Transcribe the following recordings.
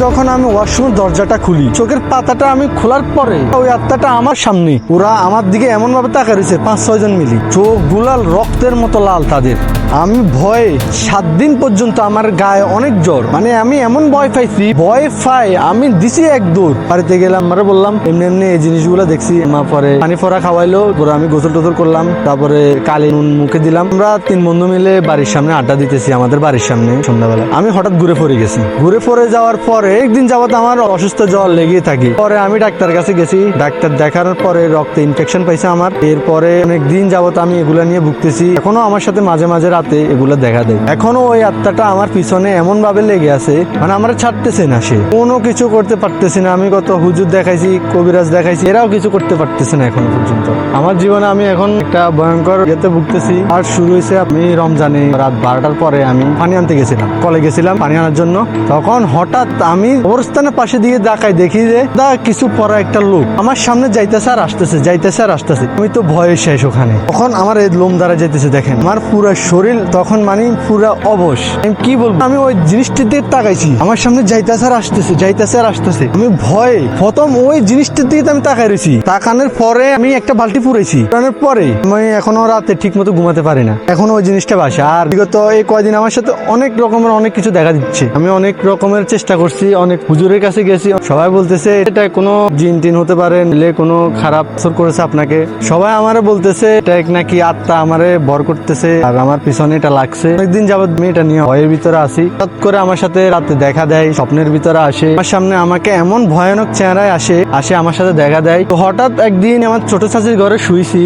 যখন আমি ওয়াশরুমের দরজাটা খুলি, চোখের পাতাটা আমি খোলার পরে ওই আত্মাটা আমার সামনে, ওরা আমার দিকে এমন ভাবে তাকা রয়েছে, 5-6 জন মিলি, চোখ গুলাল রক্তের মতো লাল তাদের। আমি ভয়ে 7 দিন পর্যন্ত আমার গায়ে অনেক জ্বর, মানে আমি এমন ভয় পাইছি, ভয় পাই আমি দিছি এক দৌড়। বাড়িতে গেলাম, আমরা বললাম এমনি এমনি এই জিনিসগুলো দেখছি। মা পরে পানি ফোড়া খাওয়াইলো, পরে আমি গোসল টোসল করলাম, তারপরে কালি নুন মুখে দিলাম। আমরা 3 বন্ধু মিলে বাড়ির সামনে আড্ডা দিতেছি, আমাদের বাড়ির সামনে সন্ধ্যাবেলা। আমি হঠাৎ ঘুরে পড়ে গেছি। ঘুরে পড়ে যাওয়ার পরে একদিন যাবত আমার অসুস্থ জ্বর লেগে থাকি। পরে আমি ডাক্তার কাছে গেছি, ডাক্তার দেখানোর পরে রক্তে ইনফেকশন পাইছে আমার। এরপরে অনেকদিন যাবত আমি এগুলা নিয়ে ভুগতেছি। এখনো আমার সাথে মাঝে মাঝে রাতে এগুলো দেখা দেয়। এখনো ওই আত্মাটা আমার পিছনে এমন ভাবে লেগে আছে, মানে আমার ছাড়তেছে না। সে কোনো কিছু করতে পারতেছি না। আমি কত হুজুর দেখাইছি, কবিরাজ দেখাইছি, এরাও কিছু করতে পারতেছে না এখনো পর্যন্ত। আমার জীবনে আমি এখন একটা ভয়ঙ্কর ইয়েতে ভুগতেছি। আর শুরু হয়েছে আমি রমজানে রাত 12টার পরে আমি পানি আনতে গেছিলাম, কলে গেছিলাম পানি আনার জন্য। তখন হঠাৎ আমি কবরস্থানের পাশে দিয়ে তাকাই, দেখি যে কিছু পরা একটা লোক আমার সামনে যাইতেছে আর আসতেছে, যাইতেছে আর আসতেছে। আমি তো ভয়ে শেষ ওখানে। তখন আমার এই লোম দ্বারা যাইতেছে, দেখেন আমার পুরো শরীর তখন মানে পুরো অবশ। আমি কি বলবো, আমি ওই জিনিসটির দিকে তাকাইছি, আমার সামনে যাইতেছে আর আসতেছে, যাইতেছে আর আসতেছে। আমি ভয়ে প্রথম ওই জিনিসটির দিকে আমি তাকাই রয়েছি। তাকানোর পরে আমি একটা বালতি পুরেছি, পুরানোর পরে আমি এখনো রাতে ঠিক মতো ঘুমাতে পারি না। এখনো ওই জিনিসটা বাসে। আর বিগত এই কয়দিন আমার সাথে অনেক রকমের অনেক কিছু দেখা দিচ্ছে। আমি অনেক রকমের চেষ্টা করছি, অনেক হুজুরের কাছে গেছি। সবাই বলতেছে এটা কোনো জিন টিন হতে পারে, নিলে কোনো খারাপ আসর করেছে আপনাকে। সবাই আমারে বলতেছে এটা নাকি আত্মা আমারে ভর করতেছে, আর আমার পিছনে এটা লাগছে। অনেকদিন যাবত আমি এটা নিয়ে ভয়ের ভিতরে আসি। হঠাৎ করে আমার সাথে রাতে দেখা দেয়, স্বপ্নের ভিতরে আসে, আমার সামনে আমাকে এমন ভয়ানক চেহারায় আসে আমার সাথে দেখা দেয়। তো হঠাৎ একদিন আমার ছোট চাচির ঘরে শুইছি,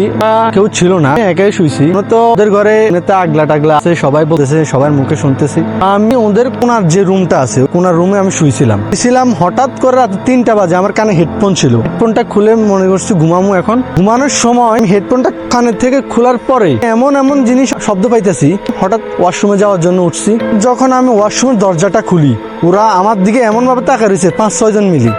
কেউ ছিল না, একাই শুইছি। তো ওদের ঘরে নেতা আগলা টাগলা আছে, সবাই বলতেছে, সবার মুখে শুনতেছি। আমি ওদের কোনার যে রুমটা আছে, কোনার রুমে আমি শুইছিলাম। হঠাৎ করে রাত 3টা বাজে, আমার কানে হেডফোন ছিল, হেডফোনটা খুলে মনে করছি ঘুমামু। এখন ঘুমানোর সময় হেডফোনটা কানের থেকে খোলার পরে এমন এমন জিনিস শব্দ পাইতেছি। হঠাৎ ওয়াশরুমে যাওয়ার জন্য উঠছি। যখন আমি ওয়াশরুমের দরজাটা খুলি, ওরা আমার দিকে এমন ভাবে তাকা রয়েছে, 5-6 জন মিলি।